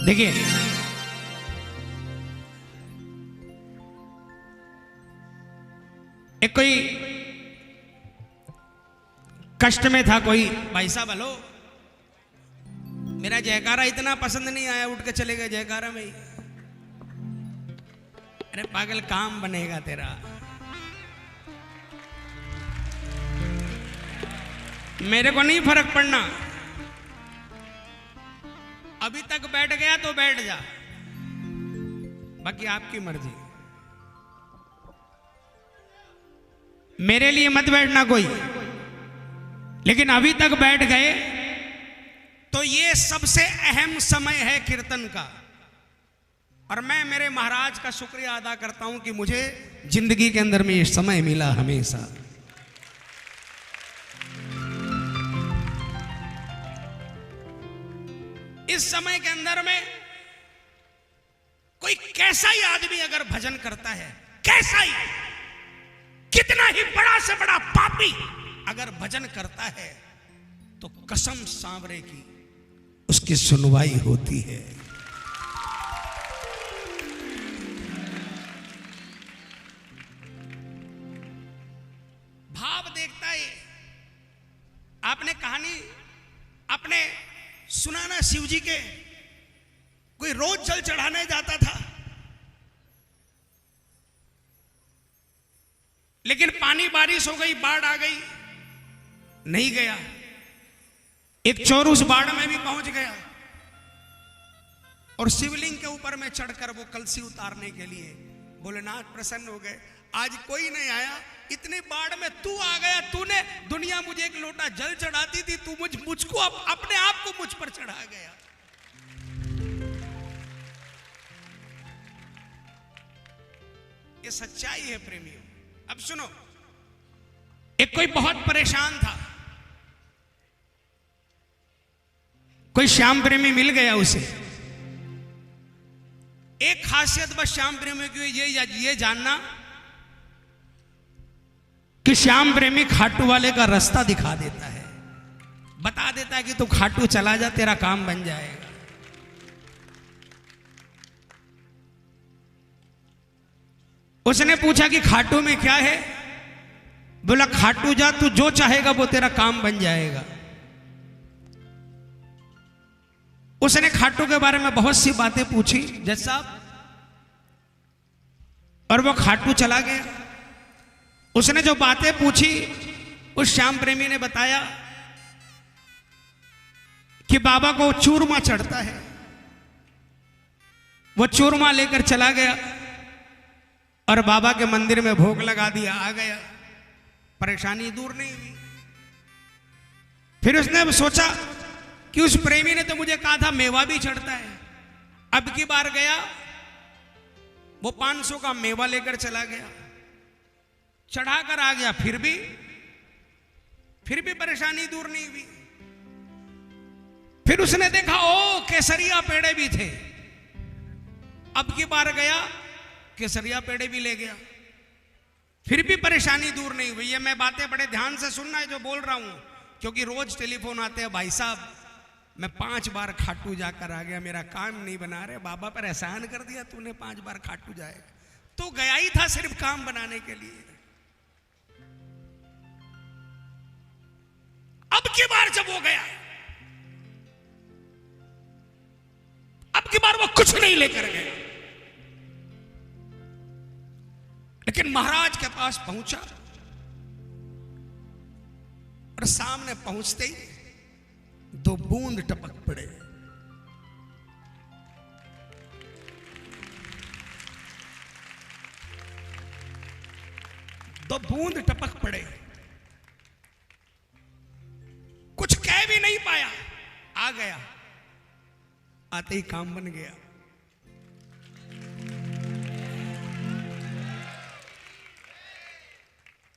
देखिए, एक कोई कष्ट में था कोई भाई साहब। हेलो, मेरा जयकारा इतना पसंद नहीं आया, उठ के चले गए जयकारा में ही। अरे पागल, काम बनेगा तेरा। मेरे को नहीं फर्क पड़ना, अभी तक बैठ गया तो बैठ जा, बाकी आपकी मर्जी। मेरे लिए मत बैठना कोई, लेकिन अभी तक बैठ गए तो ये सबसे अहम समय है कीर्तन का। और मैं मेरे महाराज का शुक्रिया अदा करता हूं कि मुझे जिंदगी के अंदर में ये समय मिला हमेशा। इस समय के अंदर में कोई कैसा ही आदमी अगर भजन करता है, कैसा ही, कितना ही बड़ा से बड़ा पापी अगर भजन करता है, तो कसम सांवरे की उसकी सुनवाई होती है। भाव देखता है। आपने कहानी आपने सुना ना, शिव जी के कोई रोज जल चढ़ाने जाता था, लेकिन पानी बारिश हो गई, बाढ़ आ गई, नहीं गया। एक चोर उस बाढ़ में भी पहुंच गया और शिवलिंग के ऊपर में चढ़कर वो कलसी उतारने के लिए भोलेनाथ प्रसन्न हो गए। आज कोई नहीं आया, इतनी बाढ़ में तू आ गया, तूने, दुनिया मुझे एक लोटा जल चढ़ाती थी, तू मुझको अपने आप को मुझ पर चढ़ा गया। ये सच्चाई है प्रेमियों। अब सुनो, एक कोई बहुत परेशान था, कोई श्याम प्रेमी मिल गया उसे। एक खासियत बस श्याम प्रेमी की ये जानना कि श्याम प्रेमी खाटू वाले का रास्ता दिखा देता है, बता देता है कि तू खाटू चला जा, तेरा काम बन जाएगा। उसने पूछा कि खाटू में क्या है? बोला खाटू जा, तू जो चाहेगा वो तेरा काम बन जाएगा। उसने खाटू के बारे में बहुत सी बातें पूछी जज साहब, और वो खाटू चला गया। उसने जो बातें पूछी उस श्याम प्रेमी ने बताया कि बाबा को चूरमा चढ़ता है। वो चूरमा लेकर चला गया और बाबा के मंदिर में भोग लगा दिया, आ गया, परेशानी दूर नहीं हुई। फिर उसने सोचा कि उस प्रेमी ने तो मुझे कहा था मेवा भी चढ़ता है। अब की बार गया, वो 500 का मेवा लेकर चला गया, चढ़ा कर आ गया, फिर भी परेशानी दूर नहीं हुई। फिर उसने देखा ओ केसरिया पेड़े भी थे। अब की बार गया, केसरिया पेड़े भी ले गया, फिर भी परेशानी दूर नहीं हुई। ये मैं बातें बड़े ध्यान से सुनना है जो बोल रहा हूं, क्योंकि रोज टेलीफोन आते हैं, भाई साहब मैं 5 बार खाटू जाकर आ गया, मेरा काम नहीं बना रहे, बाबा पर एहसान कर दिया तूने, 5 बार खाटू जाएगा। तो गया ही था सिर्फ काम बनाने के लिए। अब की बार जब वो गया, अब की बार वो कुछ नहीं लेकर गया, लेकिन महाराज के पास पहुंचा और सामने पहुंचते ही 2 बूंद टपक पड़े। दो बूंद टपक पड़े, कुछ कह भी नहीं पाया, आ गया, आते ही काम बन गया।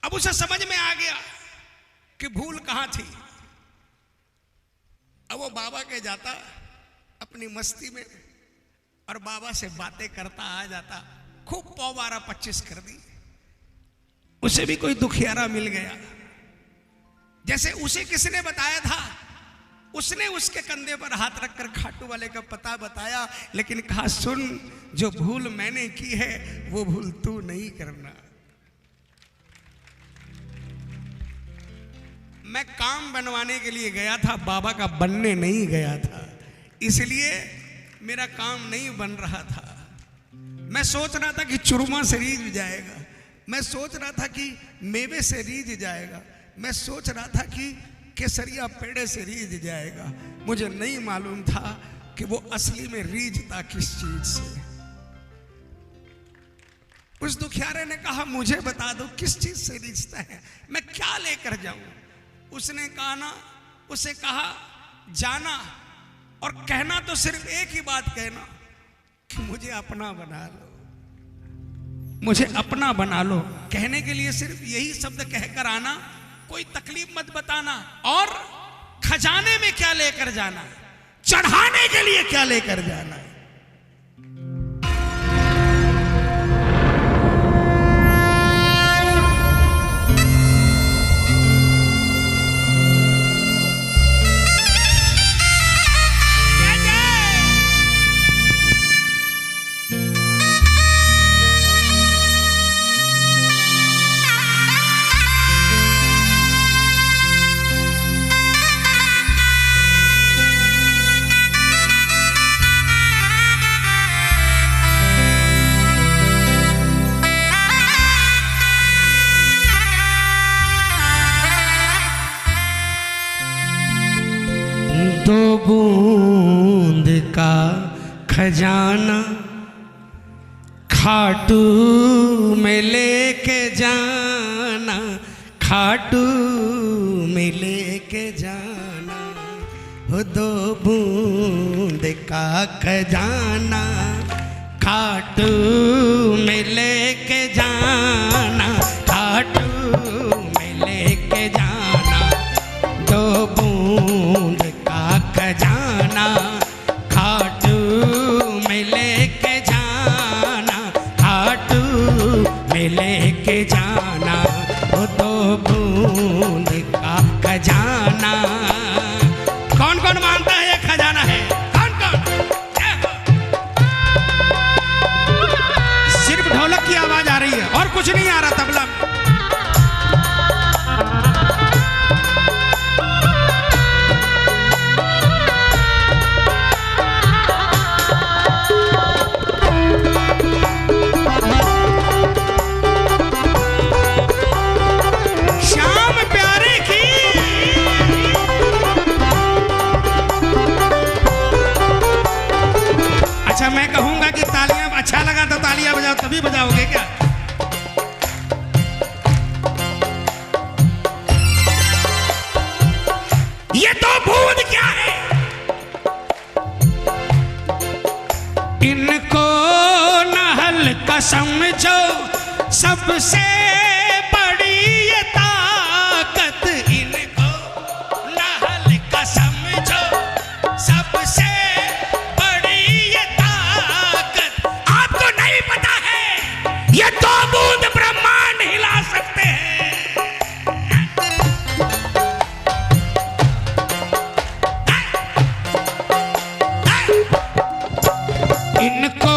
अब उसे समझ में आ गया कि भूल कहां थी। अब वो बाबा के जाता अपनी मस्ती में और बाबा से बातें करता आ जाता, खूब 12-25 कर दी। उसे भी कोई दुखियारा मिल गया, जैसे उसे किसने बताया था उसने उसके कंधे पर हाथ रखकर खाटू वाले का पता बताया, लेकिन कहा सुन, जो भूल मैंने की है वो भूल तू नहीं करना। मैं काम बनवाने के लिए गया था, बाबा का बनने नहीं गया था, इसलिए मेरा काम नहीं बन रहा था। मैं सोच रहा था कि चूरमा से रीझ जाएगा, मैं सोच रहा था कि मेवे से रीझ जाएगा, मैं सोच रहा था कि केसरिया पेड़े से रीझ जाएगा। मुझे नहीं मालूम था कि वो असली में रीझता किस चीज से। उस दुखियारे ने कहा मुझे बता दो किस चीज से रीझता है, मैं क्या लेकर जाऊं। उसने कहा ना, उसे कहा जाना और कहना तो सिर्फ एक ही बात कहना कि मुझे अपना बना लो, मुझे अपना बना लो। कहने के लिए सिर्फ यही शब्द कहकर आना, कोई तकलीफ मत बताना, और खजाने में क्या लेकर जाना, चढ़ाने के लिए क्या लेकर जाना। दो बूंद का खजाना खाटू में लेके जाना, खाटू में लेके जाना। हो दो बूंद का खजाना खाटू में लेके जाना, खाटू में लेके जाना। दो बूंद खजाना खाटू में लेके जाना, खाटू में लेके जाना। वो दो बूंद का खजाना। कौन कौन मानता है ये खजाना है? कौन कौन? सिर्फ ढोलक की आवाज आ रही है और कुछ नहीं आ रहा तबला में। मैं कहूंगा कि तालियां अच्छा लगा तो तालियां बजाओ, तभी बजाओगे क्या? ये तो बूंद क्या है? इनको न हल्का समझो, सबसे बड़ी ये ताकत। इनको न हल्का समझो, सबसे ये दो बूंद ब्रह्मांड हिला सकते हैं। इनको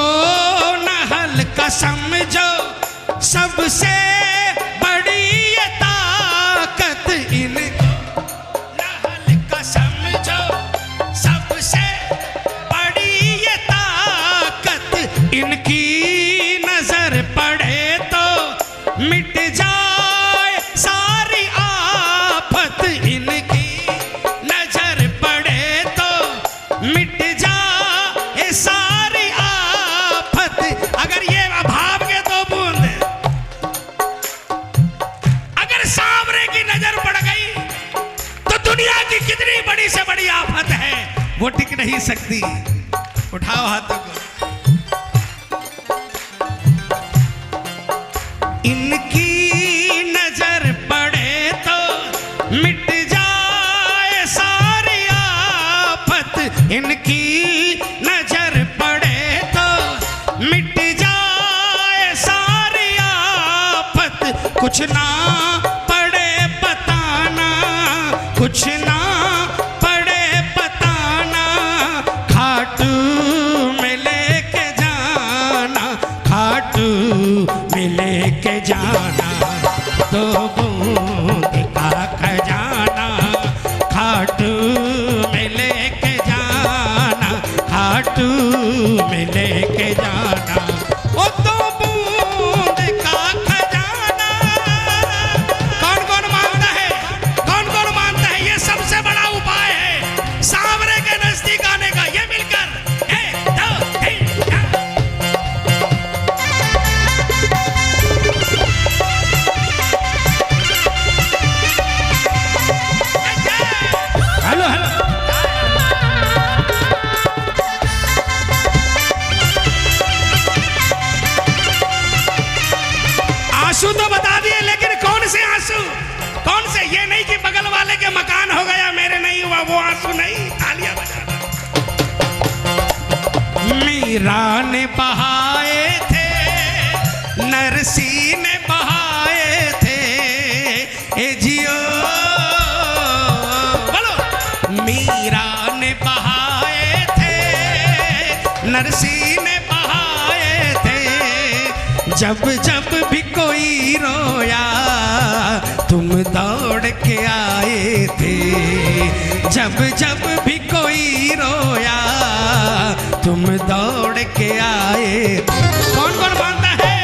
न हल्का समझो, सबसे बड़ी ये ताकत। इनको न हल्का समझो, सबसे बड़ी ये ताकत। इनकी नजर पड़े तो मिट जाए सारी आफत। इनकी नजर पड़े तो मिट जाए सारी आफत। अगर ये अभाव के दो बूंद, अगर सामने की नजर पड़ गई तो दुनिया की कितनी बड़ी से बड़ी आफत है वो टिक नहीं सकती। उठाओ हाथों को। इनकी नजर पड़े तो मिट जाए सारी आफत। इनकी नजर पड़े तो मिट जाए सारी आफत। कुछ ना पड़े बताना, कुछ ना पड़े जाना, दो बूंद का खजाना खाटू में लेके जाना, खाटू में लेके जाना। ओ दो बूंद का खजाना। कौन कौन मानता है, कौन कौन मानता है ये सबसे बड़ा उपाय है सांवरे के नजदीक आने का? ये मिलकर 1 2 3 4। Hello hello. आंसू तो बता दिए, लेकिन कौन से आंसू? कौन से? ये नहीं कि बगल वाले के मकान हो गया मेरे नहीं हुआ, वो आंसू नहीं। तालियां बजाना। मीरा ने बहाए थे, नरसी ने बहाए थे, ए जियो बोलो। मीरा ने बहाए थे, नरसी ने बहाए थे, जब जब भी कोई रोया तुम दौड़ के आए थे, जब जब भी कोई रोया तुम दौड़ के आए थे। कौन कौन मानता है?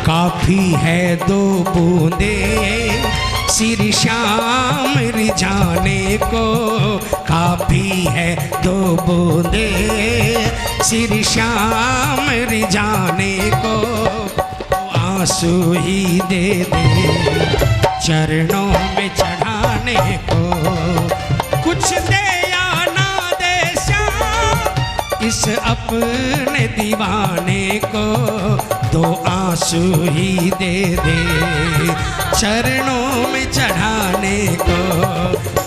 काफी है दो बूंदे श्री श्याम रिझाने को, काफी है दो बूंदे श्री श्याम रिझाने को, आंसू ही दे दे चरणों में चढ़ाने को, कुछ दे या ना दे श्याम इस अपने दीवाने को, दो आंसू ही दे दे चरणों में चढ़ाने को।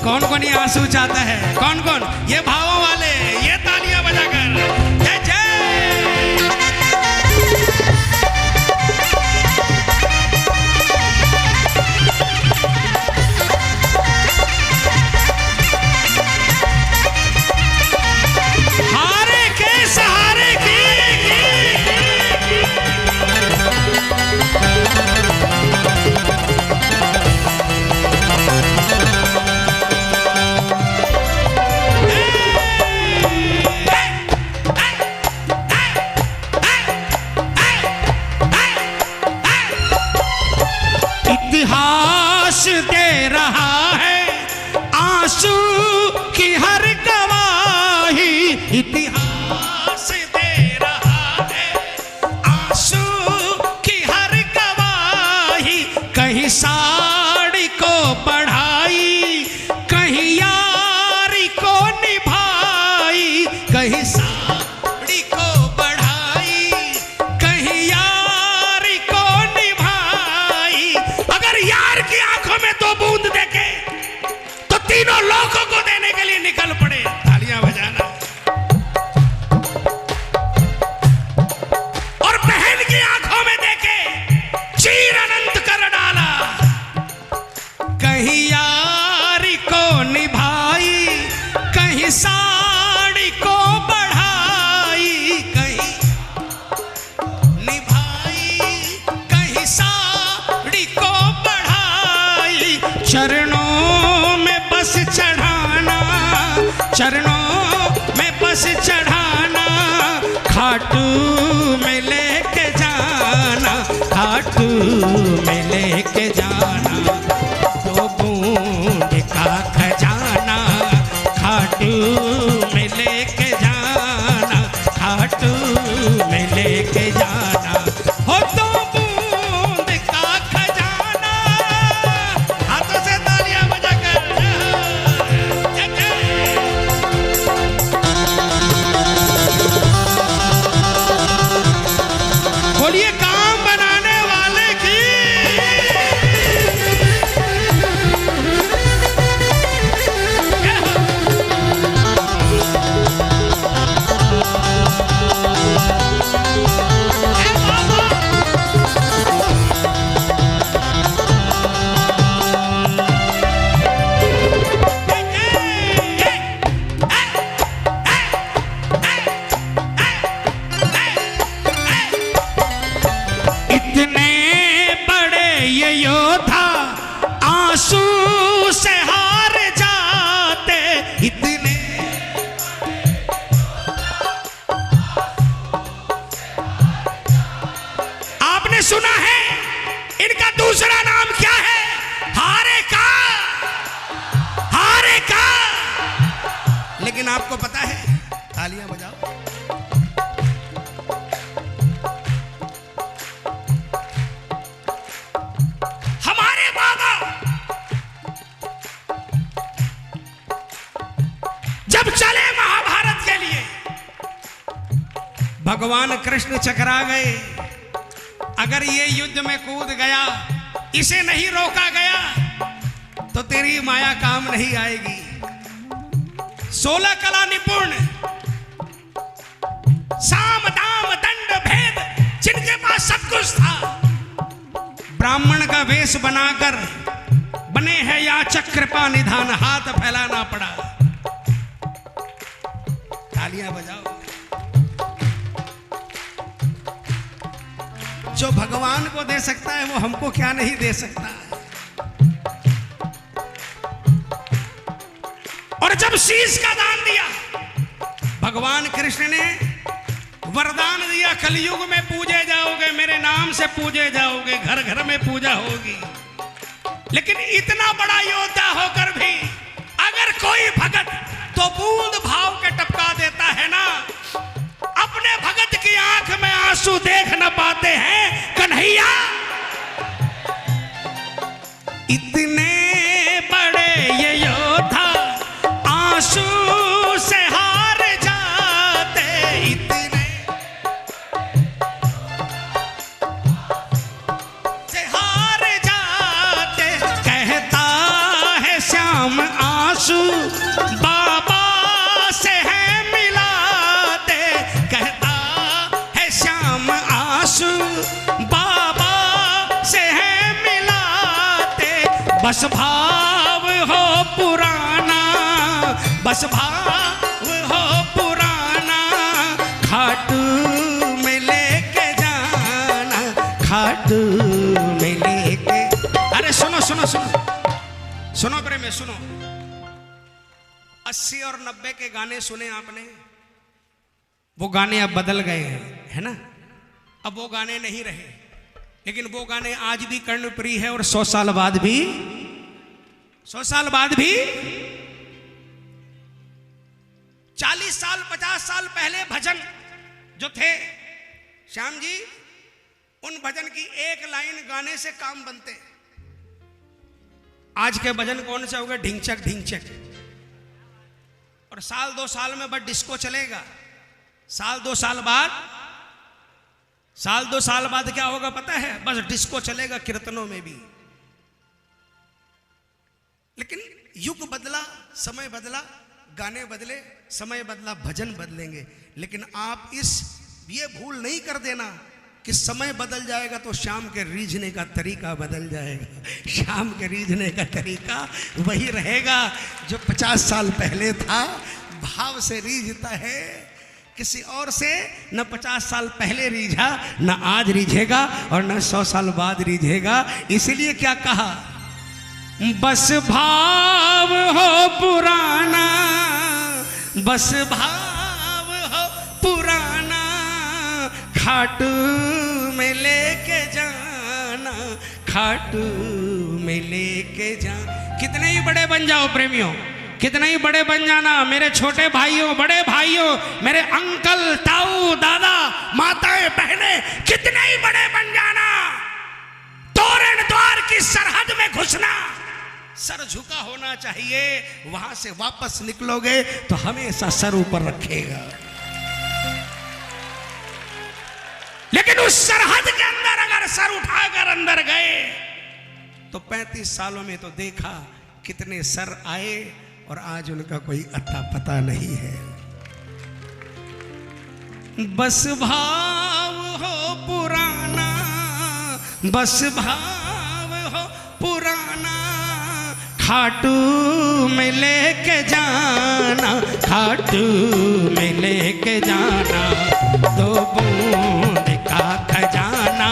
कौन कौन ये आंसू चाहता है? कौन कौन? ये भावों वाले, ये तालियां बजाकर जय जय। हारे के सहारे की इतिहास दे रहा है आंसू की हर गवाही, इतिहास दे रहा है आंसू की हर गवाही, कहीं साड़ी को बढ़ाई, कहीं यारी को निभाई, कहीं साड़ी को बढ़ाई, कहीं यारी को निभाई। अगर यार की आंखों में दो बूंद देखे तो तीनों लोगों को देने के लिए निकल पड़े। तालियां बजाना। और बहन की आंखों में देखे चीर अनंत कर डाला, कहीं यारी को निभाई, कहीं साड़ी को बढ़ाई, कहीं निभाई, कहीं साड़ी को बढ़ाई, चरणों में बस चढ़ाना, चरणों में बस चढ़ाना, खाटू में लेके जाना, खाटू में लेके जाना, दो बूंद का खजाना खाटू में लेके जाना, खाटू में लेके जाना, हो दो बूंद का खजाना। हाथों से तालियां बजाकर जय जय। बोलिए काम बनाने वाले की। लेकिन आपको पता है, तालियां बजाओ, हमारे बाबा जब चले महाभारत के लिए, भगवान कृष्ण चकरा गए। अगर ये युद्ध में कूद गया, इसे नहीं रोका गया, तो तेरी माया काम नहीं आएगी। 16 कला निपुण, साम दाम दंड भेद, जिनके पास सब कुछ था, ब्राह्मण का वेश बनाकर बने हैं याचक, कृपा निधान, हाथ फैलाना पड़ा। तालियां बजाओ। जो भगवान को दे सकता है वो हमको क्या नहीं दे सकता। और जब शीश का दान दिया, भगवान कृष्ण ने वरदान दिया, कलयुग में पूजे जाओगे, मेरे नाम से पूजे जाओगे, घर घर में पूजा होगी। लेकिन इतना बड़ा योद्धा होकर भी अगर कोई भगत तो बूंद भाव के टपका देता है ना, अपने भगत की आंख में आंसू देख न पाते हैं कन्हैया। इतने बड़े ये योद्धा आंसू से हार जाते, इतने से हार जाते। कहता है श्याम आंसू बाबा से है मिलाते, कहता है श्याम आंसू बाबा से है मिलाते। बस भाव हो पुराना, बस भाव हो पुराना, खाटू में लेके जाना, खाटू में लेके। अरे सुनो सुनो सुनो सुनो प्रेम, सुनो। 80 और 90 के गाने सुने आपने, वो गाने अब बदल गए हैं, है ना। अब वो गाने नहीं रहे, लेकिन वो गाने आज भी कर्णप्रिय है। और 100 साल बाद भी, 100 साल बाद भी, 40 साल 50 साल पहले भजन जो थे श्याम जी, उन भजन की एक लाइन गाने से काम बनते। आज के भजन कौन से हो गए? ढिंचक ढिंचक। और साल 2 साल में बस डिस्को चलेगा। साल 2 साल बाद, साल 2 साल बाद क्या होगा पता है? बस डिस्को चलेगा कीर्तनों में भी। लेकिन युग बदला, समय बदला, गाने बदले, समय बदला, भजन बदलेंगे। लेकिन आप ये भूल नहीं कर देना कि समय बदल जाएगा तो श्याम के रीझने का तरीका बदल जाएगा। श्याम के रीझने का तरीका वही रहेगा जो 50 साल पहले था। भाव से रीझता है, किसी और से न 50 साल पहले रीझा, न आज रीझेगा, और न 100 साल बाद रीझेगा। इसलिए क्या कहा? बस भाव हो पुराना, बस भाव हो पुराना, खाटू में लेके जाना, खाटू में लेके जाना। कितने ही बड़े बन जाओ प्रेमियों, कितने ही बड़े बन जाना, मेरे छोटे भाइयों, बड़े भाइयों, मेरे अंकल, ताऊ, दादा, माताएं, बहनें, कितने ही बड़े बन जाना, तोरण द्वार की सरहद में घुसना, सर झुका होना चाहिए। वहां से वापस निकलोगे तो हमेशा सर ऊपर रखेगा। लेकिन उस सरहद के अंदर अगर सर उठाकर अंदर गए तो 35 सालों में तो देखा कितने सर आए और आज उनका कोई अता पता नहीं है। बस भाव हो पुराना, बस भाव हो पुराना, खाटू में लेके जाना, खाटू में लेके जाना, 2 बूंद का खजाना,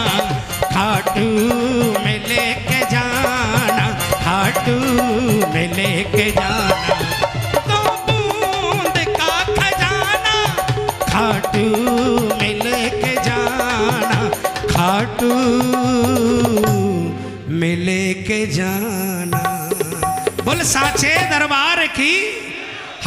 खाटू में लेके जाना, खाटू में लेके जाना, 2 बूंद का खजाना, खाटू में लेके जाना, खाटू में लेके जाना। बोल साचे दरबार की।